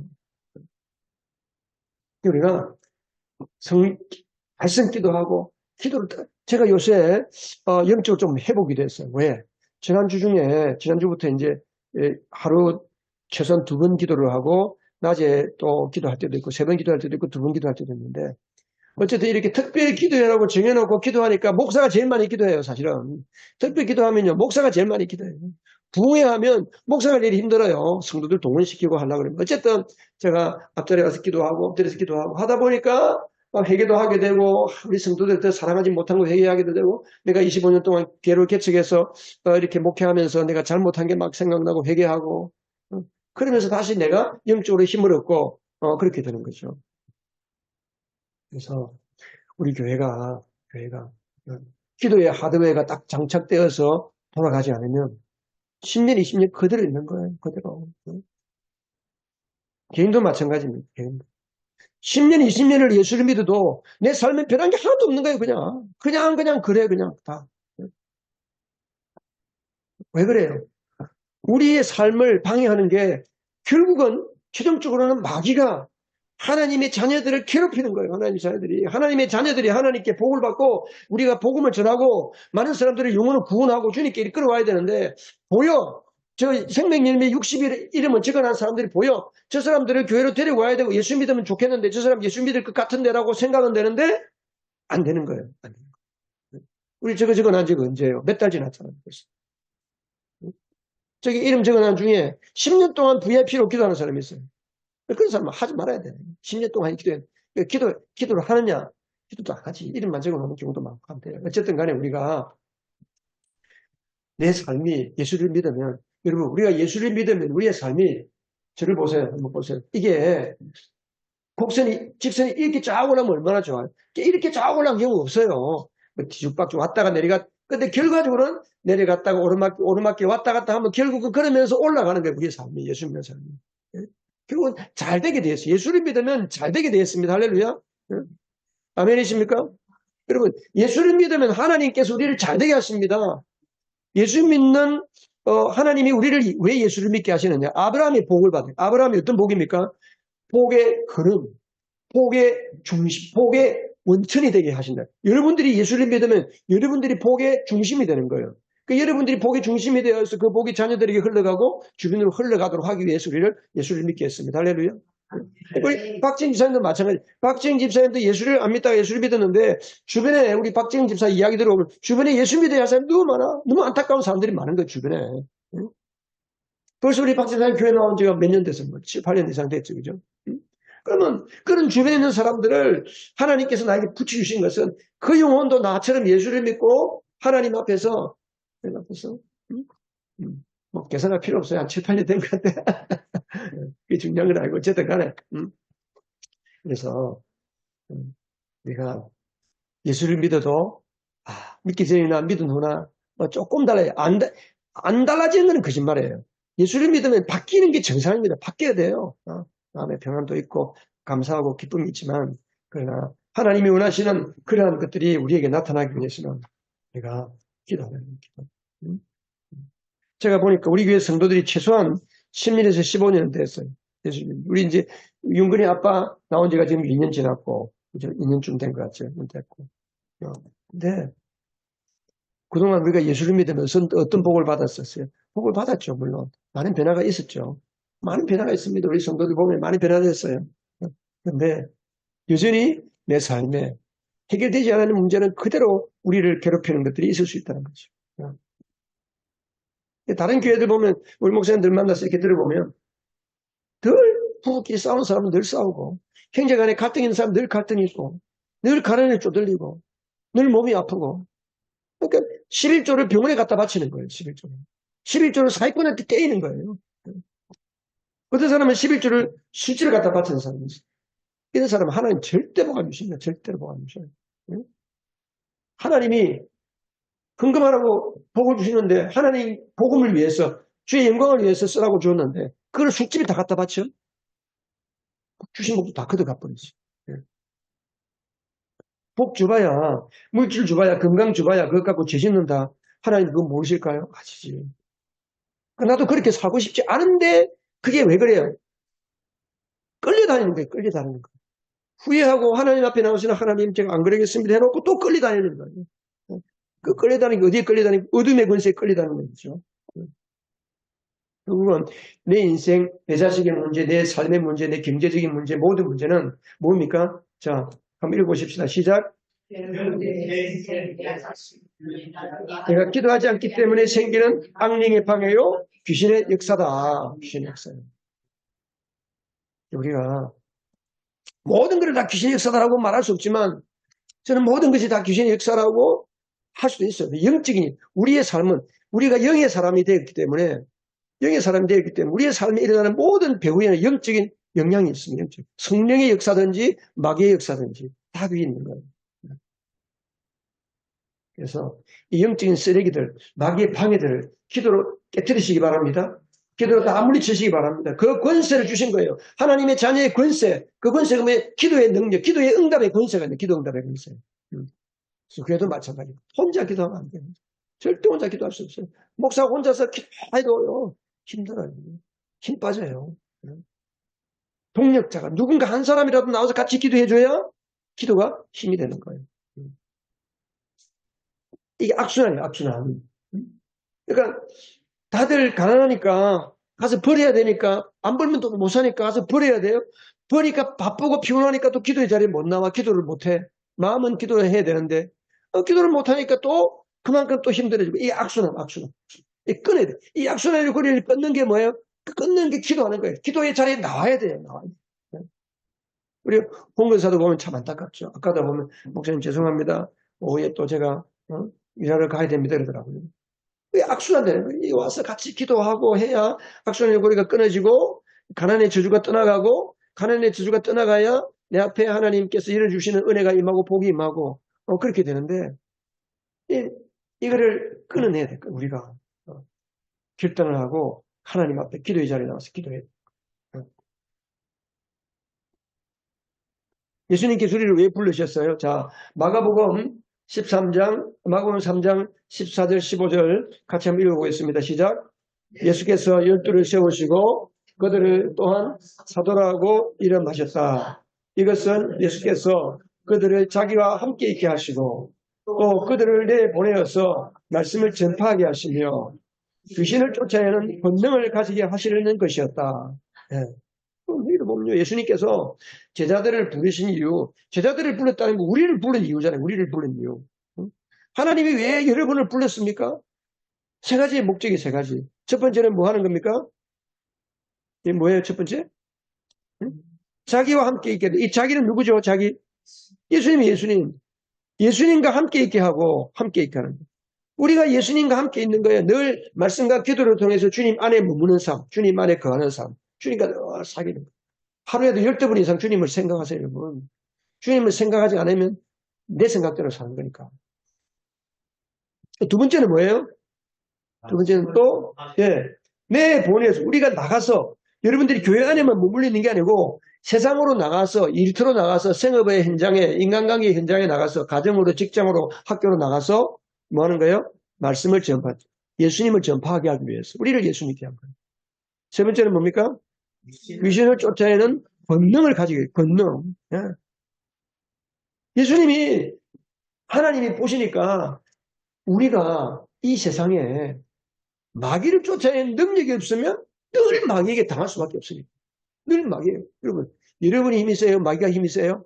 우리가 발성 기도하고 제가 요새 영적으로 좀 회복이 됐어요. 왜? 지난주부터 이제 하루 최소한 2번 기도를 하고 낮에 또 기도할 때도 있고 3번 기도할 때도 있고 2번 기도할 때도 있는데 어쨌든 이렇게 특별히 기도해라고 정해놓고 기도하니까 목사가 제일 많이 기도해요, 사실은. 특별히 기도하면요, 목사가 제일 많이 기도해요. 부흥회하면 목사가 제일 힘들어요. 성도들 동원시키고 하려고 그러면. 어쨌든 제가 앞자리에 가서 기도하고 엎드려서 기도하고 하다 보니까 막 회개도 하게 되고 우리 성도들 더 사랑하지 못한 거 회개하게도 되고 내가 25년 동안 교회를 개척해서 이렇게 목회하면서 내가 잘못한 게 막 생각나고 회개하고 그러면서 다시 내가 영적으로 힘을 얻고 그렇게 되는 거죠. 그래서 우리 교회가 기도의 하드웨어가 딱 장착되어서 돌아가지 않으면 10년, 20년 그대로 있는 거예요. 그대로. 개인도 마찬가지입니다. 개인도. 10년, 20년을 예수를 믿어도 내 삶에 변한 게 하나도 없는 거예요. 그냥 그래 그냥 다. 왜 그래요? 우리의 삶을 방해하는 게 결국은 최종적으로는 마귀가 하나님의 자녀들을 괴롭히는 거예요. 하나님의 자녀들이 하나님께 복을 받고 우리가 복음을 전하고 많은 사람들의 영혼을 구원하고 주님께 이끌어와야 되는데 보여. 저 생명열매 60일 이름은 적어놓은 사람들이 보여. 저 사람들을 교회로 데려와야 되고 예수 믿으면 좋겠는데 저 사람 예수 믿을 것 같은데라고 생각은 되는데 안 되는 거예요. 안 되는 거예요. 우리 적어놓은 지가 언제예요? 몇 달 지났잖아요. 벌써. 저기 이름 적어놓은 중에 10년 동안 VIP로 기도하는 사람이 있어요. 그런 사람은 하지 말아야 돼. 10년 동안 기도를 하느냐? 기도도 안 하지. 이름만 적어놓는 경우도 많고 한데. 어쨌든 간에 우리가 내 삶이 예수를 믿으면, 여러분, 우리가 예수를 믿으면 우리의 삶이, 저를 보세요. 한번 보세요. 이게 직선이 이렇게 쫙 올라가면 얼마나 좋아요. 이렇게 쫙 올라간 경우 없어요. 뭐 뒤죽박죽 왔다가 근데 결과적으로는 내려갔다가 오르막길 왔다 갔다 하면 결국은 그러면서 올라가는 거예요. 우리의 삶이, 예수 믿는 삶이. 결국은 잘 되게 되었어요. 예수를 믿으면 잘 되게 되었습니다. 할렐루야. 아멘이십니까? 여러분, 예수를 믿으면 하나님께서 우리를 잘 되게 하십니다. 예수 믿는 하나님이 우리를 왜 예수를 믿게 하시느냐? 아브라함이 복을 받아요. 아브라함이 어떤 복입니까? 복의 흐름, 복의 중심, 복의 원천이 되게 하신다. 여러분들이 예수를 믿으면 여러분들이 복의 중심이 되는 거예요. 여러분들이 복의 중심이 되어서 그 복이 자녀들에게 흘러가고 주변으로 흘러가도록 하기 위해서 예수를 믿게 했습니다. 할렐루야. 우리 박지영 집사님도 마찬가지. 박지영 집사님도 예수를 안 믿다가 예수를 믿었는데 주변에 우리 박지영 집사 이야기 들어보면 주변에 예수 믿어야 할 사람이 너무 많아. 너무 안타까운 사람들이 많은 거예요. 주변에. 벌써 우리 박지영 집사님 교회 나온 지가 몇 년 됐어요. 7, 8년 이상 됐죠. 그죠? 그러면 그런 주변에 있는 사람들을 하나님께서 나에게 붙여주신 것은 그 영혼도 나처럼 예수를 믿고 하나님 앞에서 뭐 계산할 필요 없어요. 한 7, 8년 된 것 같아. 그게 중요한 건 알고 어쨌든 간에 그래서 우리가 예수를 믿어도 믿기 전이나 믿은 후나 조금 달라요. 안 달라지는 건 거짓말이에요. 예수를 믿으면 바뀌는 게 정상입니다. 바뀌어야 돼요. 마음에 평안도 있고 감사하고 기쁨이 있지만 그러나 하나님이 원하시는 그러한 것들이 우리에게 나타나기 위해서는 우리가 기도하는 기도. 제가 보니까 우리 교회 성도들이 최소한 10년에서 15년 됐어요. 우리 이제 윤근이 아빠 나온 지가 지금 2년 지났고, 이제 2년쯤 된 것 같죠. 됐고. 근데 그동안 우리가 예수를 믿으면서 어떤 복을 받았었어요? 복을 받았죠, 물론. 많은 변화가 있었죠. 많은 변화가 있습니다. 우리 성도들 보면 많이 변화됐어요. 그런데 여전히 내 삶에 해결되지 않는 문제는 그대로 우리를 괴롭히는 것들이 있을 수 있다는 거죠. 다른 교회들 보면 우리 목사님들 만나서 이렇게 들어보면 늘 부부끼리 싸우는 사람은 늘 싸우고 형제간에 갈등이 있는 사람은 늘 갈등이 있고 늘 가난에 쪼들리고 늘 몸이 아프고 그러니까 11조를 병원에 갖다 바치는 거예요. 11조를 사기꾼한테 떼이는 거예요. 어떤 사람은 11조를 실제로 갖다 바치는 사람이 있어요. 이런 사람은 하나님 절대 복 안 주십니다. 절대로 복 안 주셔요. 하나님이 헌금하라고 복을 주시는데 하나님 복음을 위해서 주의 영광을 위해서 쓰라고 줬는데 그걸 술집에 다 갖다 바쳐? 주신 복도 다 걷어가 버리지. 예. 복 줘봐야 물질 줘봐야 건강 줘봐야 그것 갖고 죄 짓는다. 하나님 그거 모르실까요? 아시지. 나도 그렇게 살고 싶지 않은데 그게 왜 그래요? 끌려다니는 거예요. 끌려다니는 거예요. 후회하고 하나님 앞에 나오시는 하나님 제가 안 그러겠습니다 해놓고 또 끌려다니는 거예요. 그 끌려다니는 게 어디에 끌려다니고 어둠의 권세에 끌려다니는 거죠. 결국은 내 인생, 내 자식의 문제, 내 삶의 문제, 내 경제적인 문제, 모든 문제는 뭡니까? 자, 한번 읽어보십시다. 시작. 내가 기도하지 않기 때문에 생기는 악령의 방해요, 귀신의 역사다. 귀신의 역사예요. 우리가 모든 것을 다 귀신의 역사다라고 말할 수 없지만 저는 모든 것이 다 귀신의 역사라고 할 수도 있어요. 영적인 우리의 삶은 우리가 영의 사람이 되었기 때문에 우리의 삶에 일어나는 모든 배후에는 영적인 영향이 있습니다. 성령의 역사든지 마귀의 역사든지 다 그게 있는 거예요. 그래서 이 영적인 쓰레기들, 마귀의 방해들을 기도로 깨뜨리시기 바랍니다. 기도로 다 물리치시기 바랍니다. 그 권세를 주신 거예요. 하나님의 자녀의 권세, 그 권세가 뭐예요? 기도의 능력, 기도의 응답의 권세가 있는 기도 응답의 권세. 그래도 마찬가지고 혼자 기도하면 안 돼요. 절대 혼자 기도할 수 없어요. 목사 혼자서 기도해도요 힘들어요. 힘 빠져요. 동력자가 누군가 한 사람이라도 나와서 같이 기도해줘야 기도가 힘이 되는 거예요. 이게 악순환이에요. 악순환. 그러니까 다들 가난하니까 가서 버려야 되니까 안 벌면 또 못 사니까 가서 버려야 돼요. 버리니까 바쁘고 피곤하니까 또 기도의 자리에 못 나와. 기도를 못해. 마음은 기도를 해야 되는데 기도를 못하니까 또 그만큼 또 힘들어지고 이 악순환. 이 끊어야 돼. 이 악순환의 고리를 끊는 게 뭐예요? 끊는 게 기도하는 거예요. 기도의 자리에 나와야 돼요. 나와야 돼요. 우리 홍근사도 보면 참 안타깝죠. 아까도 보면 목사님 죄송합니다. 오후에 또 제가 일하러 가야 됩니다. 이러더라고요. 악순환 되는 거예요. 와서 같이 기도하고 해야 악순환의 고리가 끊어지고 가난의 저주가 떠나가고 가난의 저주가 떠나가야 내 앞에 하나님께서 일어주시는 은혜가 임하고 복이 임하고 그렇게 되는데 이거를 끊어내야 될 거예요. 우리가 결단을 하고 하나님 앞에 기도의 자리에 나와서 기도해야 돼요. 예수님께서 우리를 왜 부르셨어요? 자, 마가복음 3장 14절 15절 같이 한번 읽어보겠습니다. 시작. 예수께서 12를 세우시고 그들을 또한 사도라고 이름하셨다. 이것은 예수께서 그들을 자기와 함께 있게 하시고 또 그들을 내보내어서 말씀을 전파하게 하시며 귀신을 쫓아내는 본능을 가지게 하시려는 것이었다. 여기도 보면요, 예수님께서 제자들을 부르신 이유, 제자들을 불렀다는 건 우리를 부른 이유잖아요. 우리를 부른 이유. 하나님이 왜 여러분을 불렀습니까? 세 가지의 목적이 세 가지. 첫 번째는 뭐 하는 겁니까? 이게 뭐예요, 첫 번째? 자기와 함께 있게 돼. 이 자기는 누구죠? 자기. 예수님이 예수님. 예수님과 함께 있게 하고, 함께 있게 하는 거예요. 우리가 예수님과 함께 있는 거예요. 늘 말씀과 기도를 통해서 주님 안에 머무는 삶, 주님 안에 거하는 삶, 주님과 늘 사귀는 거예요. 하루에도 12번 이상 주님을 생각하세요, 여러분. 주님을 생각하지 않으면 내 생각대로 사는 거니까. 두 번째는 뭐예요? 두 번째는 또, 내보내서 우리가 나가서, 여러분들이 교회 안에만 머물러 있는 게 아니고, 세상으로 나가서, 일터로 나가서, 생업의 현장에, 인간관계 현장에 나가서, 가정으로, 직장으로, 학교로 나가서, 뭐 하는 거예요? 말씀을 예수님을 전파하게 하기 위해서. 우리를 예수님께 한 거예요. 세 번째는 뭡니까? 귀신을 쫓아내는 권능을 가지고 있어요. 권능. 예수님이 하나님이 보시니까 우리가 이 세상에 마귀를 쫓아내는 능력이 없으면 늘 마귀에게 당할 수밖에 없으니까. 늘 마귀예요. 여러분이 힘이 세요? 마귀가 힘이 세요?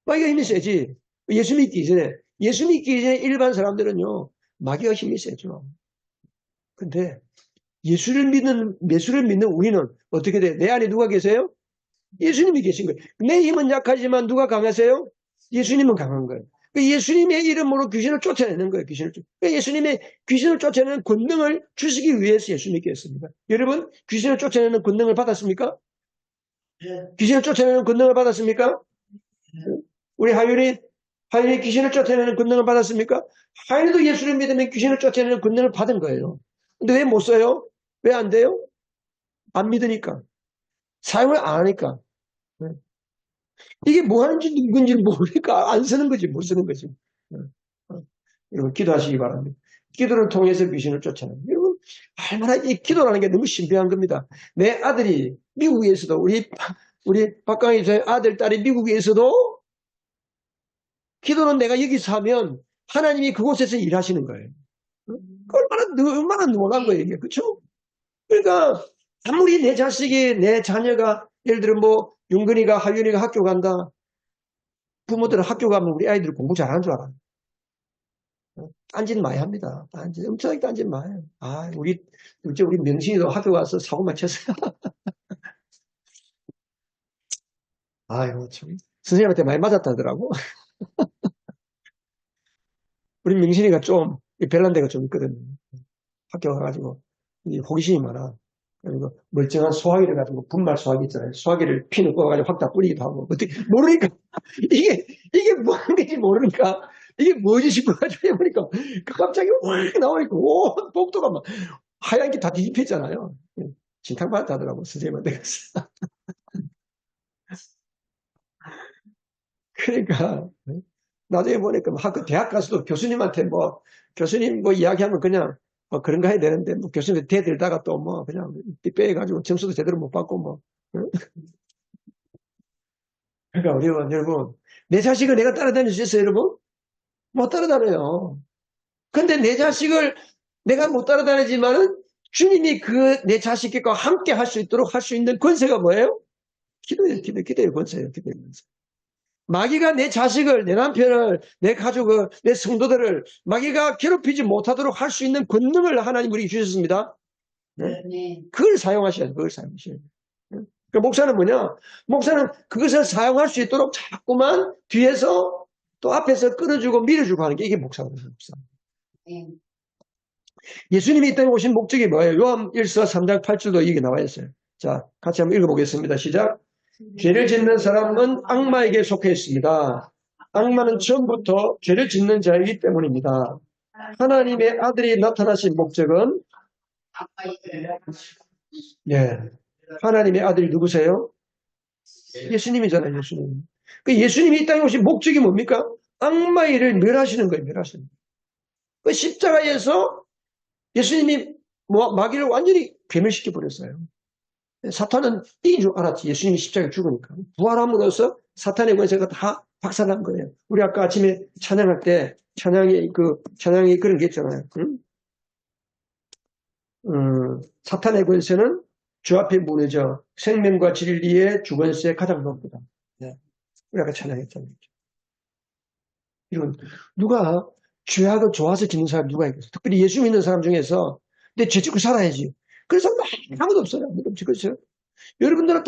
마귀가 힘이 세지. 예수 믿기 전에 일반 사람들은요, 마귀가 힘이 세죠. 근데 예수를 믿는 우리는 어떻게 돼요? 내 안에 누가 계세요? 예수님이 계신 거예요. 내 힘은 약하지만 누가 강하세요? 예수님은 강한 거예요. 예수님의 이름으로 귀신을 쫓아내는 거예요. 예수님의 귀신을 쫓아내는 권능을 주시기 위해서 예수님께 했습니다. 여러분, 귀신을 쫓아내는 권능을 받았습니까? 귀신을 쫓아내는 권능을 받았습니까? 우리 하율이 하인이 귀신을 쫓아내는 권능을 받았습니까? 하인도 예수를 믿으면 귀신을 쫓아내는 권능을 받은 거예요. 근데 왜 못 써요? 왜 안 돼요? 안 믿으니까. 사용을 안 하니까. 네. 이게 뭐 하는지 누군지 모르니까 안 쓰는 거지, 못 쓰는 거지. 네. 여러분, 기도하시기 바랍니다. 기도를 통해서 귀신을 쫓아내는. 여러분, 얼마나 이 기도라는 게 너무 신비한 겁니다. 내 아들이 미국에서도, 우리 박강희 저희 아들, 딸이 미국에서도 기도는 내가 여기서 하면 하나님이 그곳에서 일하시는 거예요. 얼마나 놀란 거예요, 이게. 그쵸? 그러니까, 아무리 내 자식이, 내 자녀가, 예를 들어 뭐, 윤근이가, 하윤이가 학교 간다. 부모들은 학교 가면 우리 아이들 공부 잘하는 줄 알아요. 딴짓 많이 합니다. 엄청나게 딴짓 많이 해요. 우리 명신이도 학교 가서 사고만 쳤어요. 아이고, 참. 선생님한테 많이 맞았다더라고. 우리 명신이가 좀, 이 별난데가 좀 있거든요. 학교 가가지고, 이 호기심이 많아. 그리고 멀쩡한 소화기를 가지고, 분말 소화기 있잖아요. 소화기를 피는 꺼가지고 확 다 뿌리기도 하고. 어떻게, 모르니까. 이게 뭐 하는 건지 모르니까. 이게 뭐지 싶어가지고 해보니까, 갑자기 확 나오니까, 오, 복도가 막 하얀 게 다 뒤집혔잖아요. 진탕받았다더라고, 선생님한테 가서. 그러니까, 나중에 보니까 대학 가서도 교수님 뭐 이야기하면 그냥 뭐 그런 거 해야 되는데, 뭐 교수님 대들다가 또 뭐 그냥 빼가지고 점수도 제대로 못 받고 뭐. 응? 그러니까 우리 여러분, 내 자식을 내가 따라다닐 수 있어요, 여러분? 못 따라다녀요. 근데 내 자식을 내가 못 따라다니지만은 주님이 내 자식과 함께 할 수 있도록 할 수 있는 권세가 뭐예요? 기도의 권세예요, 기도의 권세. 마귀가 내 자식을, 내 남편을, 내 가족을, 내 성도들을 마귀가 괴롭히지 못하도록 할 수 있는 권능을 하나님 우리에게 주셨습니다. 네? 그걸 사용하셔야 돼요. 그걸 사용하셔야 돼요. 그러니까 목사는 뭐냐? 목사는 그것을 사용할 수 있도록 자꾸만 뒤에서 또 앞에서 끌어주고 밀어주고 하는 게 이게 목사거든요. 목사. 예수님이 이 땅에 오신 목적이 뭐예요? 요한 1서 3장 8절도 이게 나와 있어요. 자, 같이 한번 읽어보겠습니다. 시작. 죄를 짓는 사람은 악마에게 속해 있습니다. 악마는 처음부터 죄를 짓는 자이기 때문입니다. 하나님의 아들이 나타나신 목적은 예, 하나님의 아들이 누구세요? 예수님이잖아요. 예수님. 그 예수님이 이 땅에 오신 목적이 뭡니까? 악마의 일을 멸하시는 거예요. 멸하시는 거예요. 그 십자가에서 예수님이 마귀를 완전히 괴멸시켜 버렸어요. 사탄은 이긴 줄 알았지. 예수님이 십자가에 죽으니까. 부활함으로써 사탄의 권세가 다 박살난 거예요. 우리 아까 아침에 찬양할 때 찬양이 그런 게 있잖아요. 응? 사탄의 권세는 주 앞에 무너져 생명과 진리의 주권세에 가장 높다. 네. 우리 아까 찬양했잖아요. 이런 누가 죄악을 좋아서 짓는 사람이 누가 있겠어요? 특별히 예수 믿는 사람 중에서 내 죄 짓고 살아야지. 그래서 아무도 없어요. 아무도 없지. 그렇죠? 여러분들은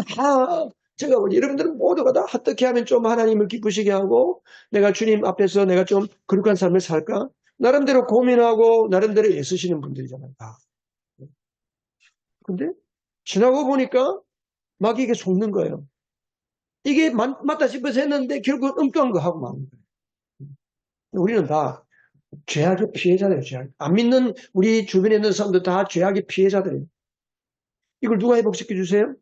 여러분들은 모두가 다 어떻게 하면 좀 하나님을 기쁘시게 하고 내가 주님 앞에서 내가 좀 거룩한 삶을 살까? 나름대로 고민하고 나름대로 애쓰시는 분들이잖아요. 다. 근데 지나고 보니까 마귀에게 속는 거예요. 이게 맞다 싶어서 했는데 결국 엉뚱한 거 하고 마는 거예요. 우리는 다 죄악의 피해자들이에요. 죄악. 안 믿는 우리 주변에 있는 사람들 다 죄악의 피해자들이에요. 이걸 누가 회복시켜 주세요?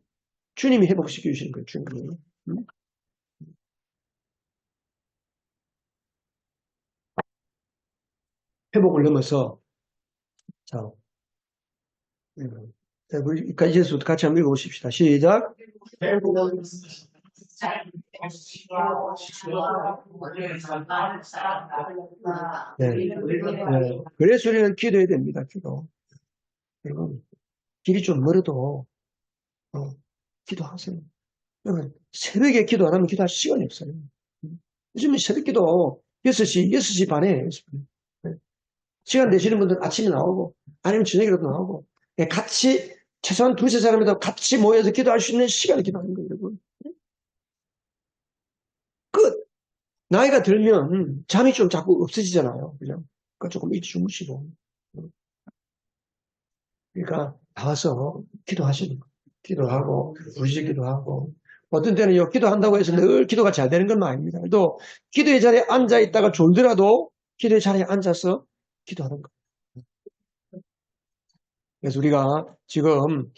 주님이 회복시켜 주시는 거예요. 주님이. 회복을 넘어서 자, 우리 예수 같이 한번 읽어보십시다. 시작. 네. 네. 그래서 우리는 기도해야 됩니다. 기도. 여러분, 길이 좀 멀어도 기도하세요. 여러분, 새벽에 기도 안 하면 기도할 시간이 없어요. 요즘은 새벽 기도 6시 반에 네. 시간 되시는 분들은 아침에 나오고 아니면 저녁이라도 나오고 네, 같이 최소한 두세 사람이라도 같이 모여서 기도할 수 있는 시간을 기도하는 거예요. 여러분. 끝. 나이가 들면 잠이 좀 자꾸 없어지잖아요. 그냥 그러니까 조금 일찍 주무시고 그러니까 나와서 기도하시는 거예요. 기도하고 부르짖기도 하고 어떤 때는 기도한다고 해서 늘 기도가 잘 되는 건 아닙니다. 또 기도의 자리에 앉아 있다가 졸더라도 기도의 자리에 앉아서 기도하는 거. 그래서 우리가 지금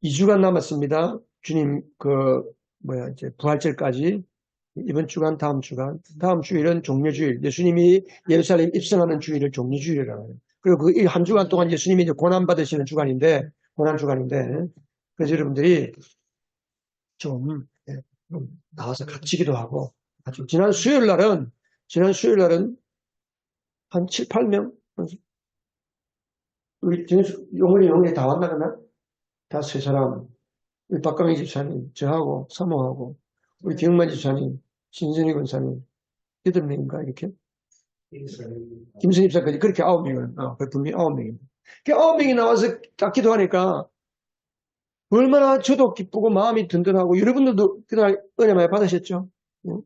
2주간 남았습니다. 주님 이제 부활절까지 이번 주간, 다음 주간, 다음 주일은 종려주일. 예수님이 예루살렘 입성하는 주일을 종려주일이라고 해요. 그리고 그 한 주간 동안 예수님이 이제 고난 받으시는 주간인데, 고난 주간인데, 그래서 여러분들이 좀 나와서 같이 기도하고, 지난 수요일 날은 한 7, 8명? 우리 용원이 다 왔나, 그날? 다 세 사람. 우리 박강희 집사님, 저하고, 사모하고, 우리 기영만 집사님, 신선희 권사님, 8명인가, 이렇게? 김선희 집사까지 그렇게 9명을, 분명히 9명입니다. 그 9명이 나와서 딱 기도하니까, 얼마나 저도 기쁘고 마음이 든든하고, 여러분들도 그날 은혜 많이 받으셨죠? 응?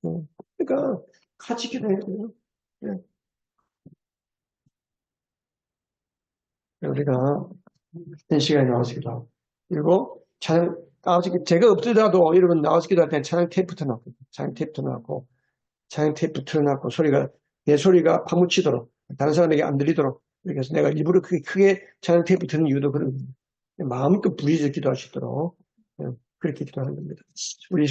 응. 그러니까, 같이 기도해야 돼요. 네. 우리가 이 시간에 나와서 기도하고. 그리고 찬양, 제가 없더라도 여러분 나와서 기도할 때는 찬양 테이프 틀어놨고, 찬양 테이프 틀어놨고, 내 소리가 파묻히도록, 다른 사람에게 안 들리도록, 이렇게 해서 내가 일부러 크게 찬양 테이프 틀는 이유도 그런 겁니다. 마음껏 부리짖어 기도할 수 있도록, 그렇게 기도하는 겁니다. 우리